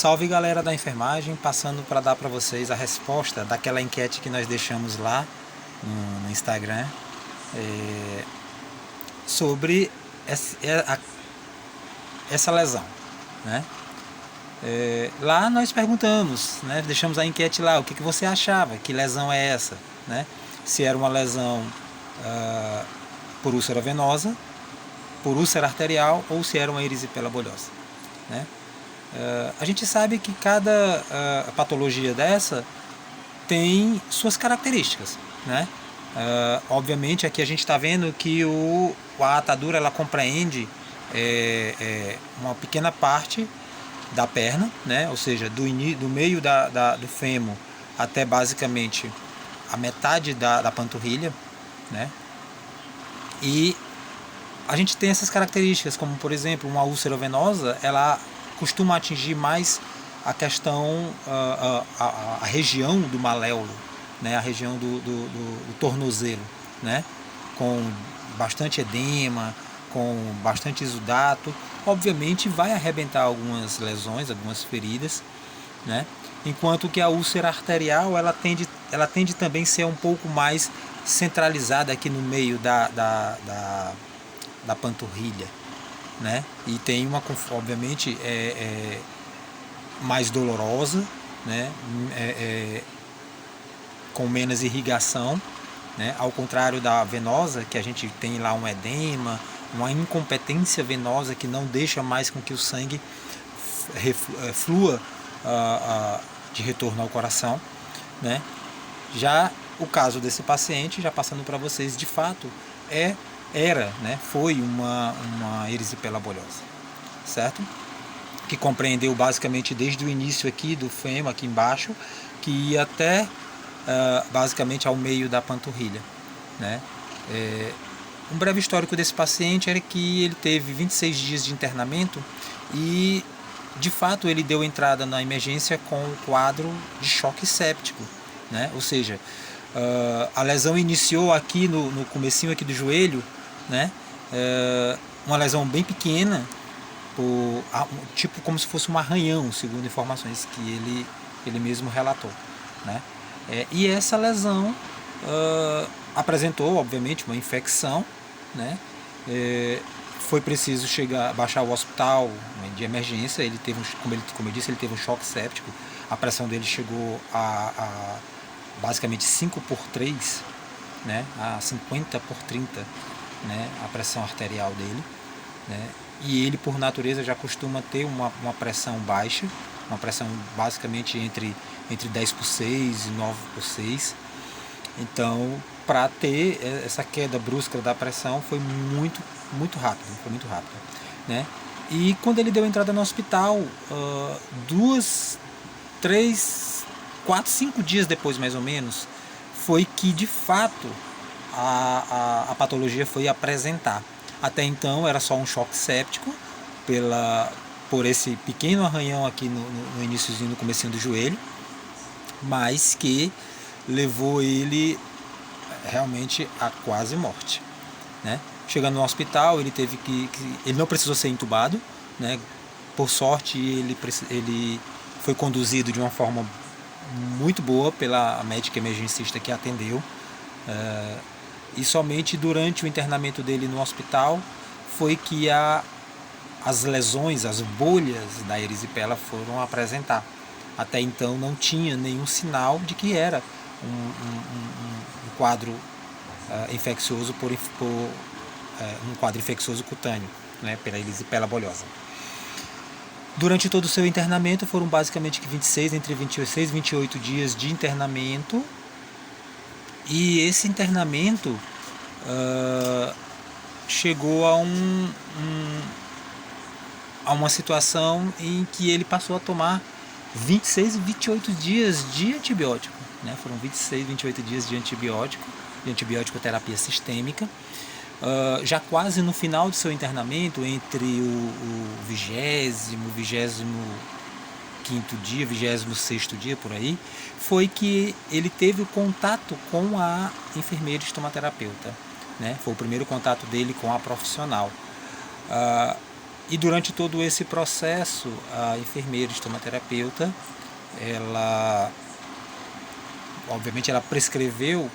Salve galera da enfermagem, passando para dar para vocês a resposta daquela enquete que nós deixamos lá no Instagram sobre essa lesão, né? Lá nós perguntamos, né? Deixamos a enquete lá, o que você achava, que lesão é essa, né? Se era uma lesão por úlcera venosa, por úlcera arterial ou se era uma erisipela bulhosa, né? A gente sabe que cada patologia dessa tem suas características, né? Obviamente aqui a gente está vendo que a atadura ela compreende uma pequena parte da perna, né? Ou seja, do meio do fêmur até basicamente a metade da panturrilha, né? E a gente tem essas características, como por exemplo uma úlcera venosa, ela costuma atingir mais a questão, a região do maléolo, né? A região do tornozelo, né? Com bastante edema, com bastante exudato, obviamente vai arrebentar algumas lesões, algumas feridas, né? Enquanto que a úlcera arterial ela tende também a ser um pouco mais centralizada aqui no meio da panturrilha, né? E tem obviamente mais dolorosa, né? Com menos irrigação, né? Ao contrário da venosa, que a gente tem lá um edema, uma incompetência venosa que não deixa mais com que o sangue flua de retorno ao coração, né? Já o caso desse paciente, já passando para vocês, de fato foi uma erisipela bulhosa, certo? Que compreendeu basicamente desde o início aqui do fêmur, aqui embaixo, que ia até basicamente ao meio da panturrilha, né? Um breve histórico desse paciente era que ele teve 26 dias de internamento e, de fato, ele deu entrada na emergência com o quadro de choque séptico, né? Ou seja, a lesão iniciou aqui no comecinho aqui do joelho, né? Uma lesão bem pequena, tipo como se fosse um arranhão, segundo informações que ele mesmo relatou, né? E essa lesão apresentou, obviamente, uma infecção, né? Foi preciso baixar o hospital, né, de emergência. Ele teve, como eu disse, ele teve um choque séptico. A pressão dele chegou a basicamente 5/3, né, a 50/30, né, a pressão arterial dele, né, e ele por natureza já costuma ter uma pressão baixa, uma pressão basicamente entre 10/6 e 9/6. Então, para ter essa queda brusca da pressão foi muito rápido, né? E quando ele deu entrada no hospital, 2, 3, 4, 5 dias depois, mais ou menos, foi que de fato a patologia foi apresentar. Até então era só um choque séptico por esse pequeno arranhão aqui no iniciozinho, no comecinho do joelho, mas que levou ele realmente a quase morte, né? Chegando no hospital, ele não precisou ser entubado, né? Por sorte, ele foi conduzido de uma forma muito boa pela médica emergencista que atendeu, e somente durante o internamento dele no hospital foi que as lesões, as bolhas da erisipela foram apresentar. Até então não tinha nenhum sinal de que era um quadro infeccioso um quadro infeccioso cutâneo, né, pela erisipela bulhosa. Durante todo o seu internamento foram basicamente entre 26 e 28 dias de internamento, e esse internamento chegou a uma situação em que ele passou a tomar 26 e 28 dias de antibiótico, né? Foram 26, 28 dias de antibiótico terapia sistêmica. Já quase no final do seu internamento, entre o 20º, 25º dia, 26º dia, por aí, foi que ele teve o contato com a enfermeira estomaterapeuta, né? Foi o primeiro contato dele com a profissional. E durante todo esse processo, a enfermeira estomaterapeuta, ela, obviamente, ela prescreveu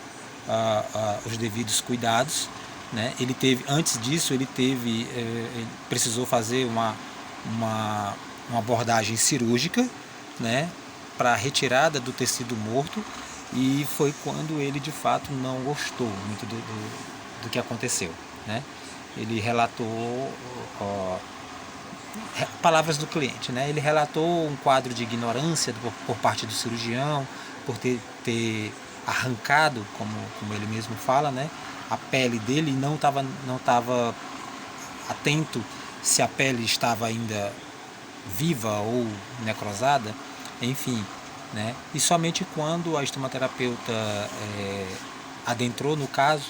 os devidos cuidados, né? Antes disso, ele precisou fazer uma abordagem cirúrgica, né, para a retirada do tecido morto, e foi quando ele de fato não gostou muito do que aconteceu, né? Ele relatou palavras do cliente, né? Ele relatou um quadro de ignorância por parte do cirurgião, por ter arrancado, como ele mesmo fala, né, a pele dele, e não estava atento se a pele estava ainda viva ou necrosada, enfim, né? E somente quando a estomaterapeuta adentrou no caso,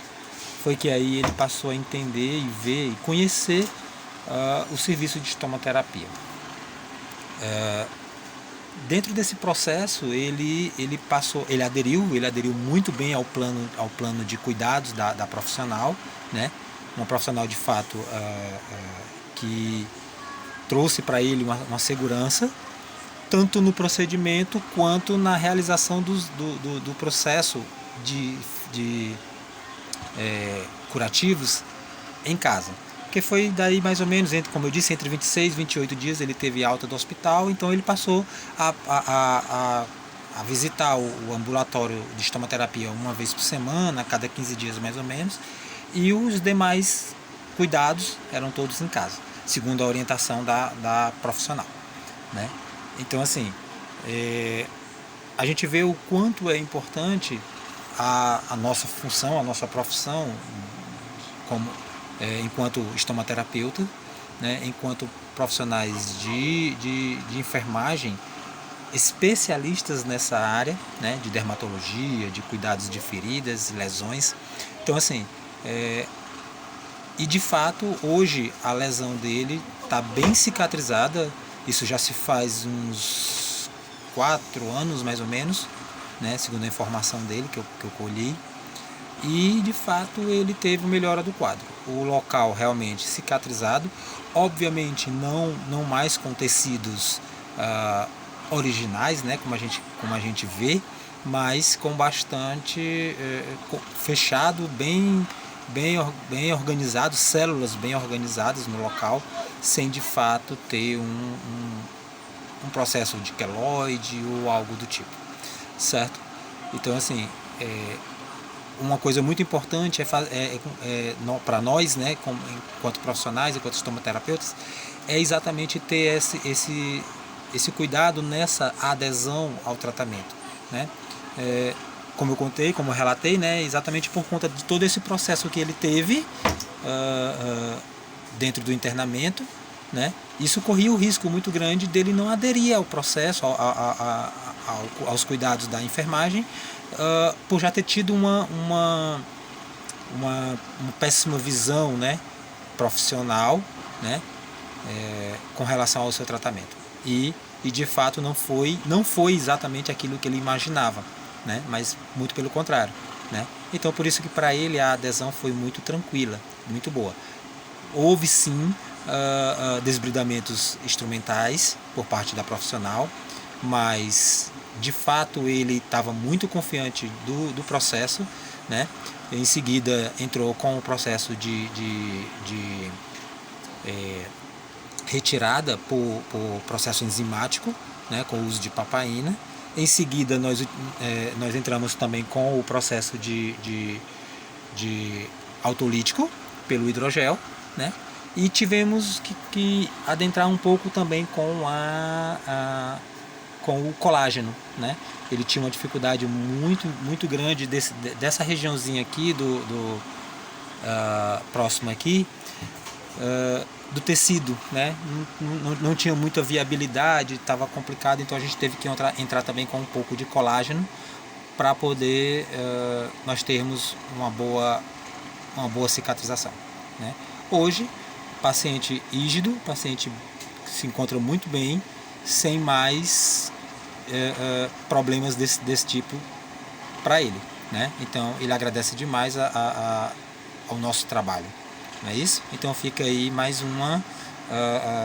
foi que aí ele passou a entender e ver e conhecer o serviço de estomaterapia. Dentro desse processo, ele aderiu muito bem ao plano de cuidados da profissional, né? Uma profissional de fato que trouxe para ele uma segurança, tanto no procedimento quanto na realização do processo de curativos em casa. Porque foi daí mais ou menos, como eu disse, entre 26 e 28 dias ele teve alta do hospital, então ele passou a visitar o ambulatório de estomaterapia uma vez por semana, a cada 15 dias mais ou menos, e os demais cuidados eram todos em casa, segundo a orientação da profissional, né? Então, assim, a gente vê o quanto é importante a nossa função, a nossa profissão, enquanto estomaterapeuta, né, enquanto profissionais de enfermagem, especialistas nessa área, né, de dermatologia, de cuidados de feridas, lesões. Então, assim, e de fato, hoje a lesão dele está bem cicatrizada, isso já se faz uns 4 anos mais ou menos, né, segundo a informação dele que eu colhi. E de fato ele teve melhora do quadro. O local realmente cicatrizado, obviamente não mais com tecidos originais, né, como a gente vê, mas com bastante fechado, bem organizado, células bem organizadas no local, sem de fato ter um processo de queloide ou algo do tipo, certo? Então, assim, uma coisa muito importante para nós, né, enquanto profissionais, enquanto estomaterapeutas, é exatamente ter esse cuidado nessa adesão ao tratamento, né? Como eu contei, como eu relatei, né, exatamente por conta de todo esse processo que ele teve dentro do internamento, né? Isso corria o risco muito grande dele não aderir ao processo, aos cuidados da enfermagem, por já ter tido uma péssima visão, né, profissional, né, com relação ao seu tratamento. E de fato não foi exatamente aquilo que ele imaginava, né, mas muito pelo contrário, né? Então por isso que para ele a adesão foi muito tranquila, muito boa. Houve sim desbridamentos instrumentais por parte da profissional, mas de fato ele estava muito confiante do processo, né? Em seguida entrou com o processo de retirada por processo enzimático, né, com o uso de papaina. Em seguida nós entramos também com o processo de autolítico pelo hidrogel, né? E tivemos que adentrar um pouco também com o colágeno, né? Ele tinha uma dificuldade muito grande dessa regiãozinha aqui próximo aqui, do tecido, né? Não tinha muita viabilidade, estava complicado, então a gente teve que entrar também com um pouco de colágeno para poder nós termos uma boa cicatrização, né? Hoje, paciente rígido, paciente se encontra muito bem, sem mais problemas desse tipo para ele, né? Então ele agradece demais ao nosso trabalho, não é isso? Então fica aí mais uma